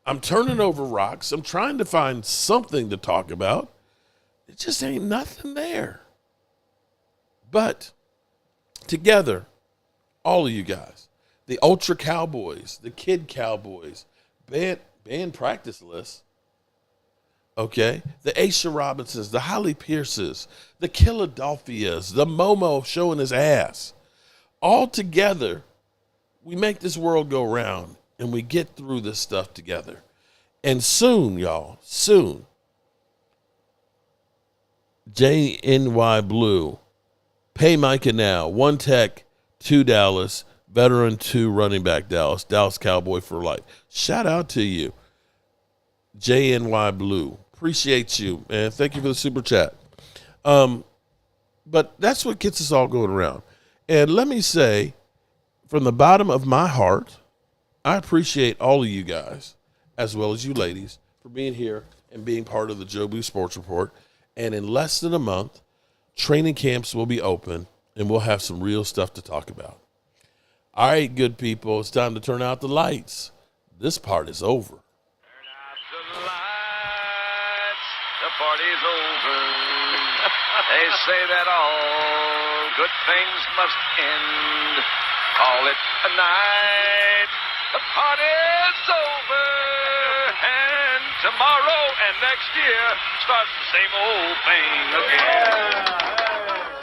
I'm turning over rocks. I'm trying to find something to talk about. It just ain't nothing there. But together, all of you guys, the Ultra Cowboys, the Kid Cowboys, band practice list, Okay? The Aisha Robinsons, the Holly Pierces, the Philadelphias, the Momo showing his ass. All together, we make this world go round, and we get through this stuff together. And soon, y'all, soon, JNY Blue, pay Micah now, 1 Tech, 2 Dallas, veteran 2 running back Dallas, Dallas Cowboy for life. Shout out to you, JNY Blue. Appreciate you, man. Thank you for the super chat. But that's what gets us all going around. And let me say, from the bottom of my heart, I appreciate all of you guys, as well as you ladies, for being here and being part of the Joe Boo Sports Report. And in less than a month, training camps will be open, and we'll have some real stuff to talk about. All right, good people, it's time to turn out the lights. This part is over. Turn out the lights, the party's over. They say that all good things must end. Call it a night, the party's over. And tomorrow and next year starts the same old thing again.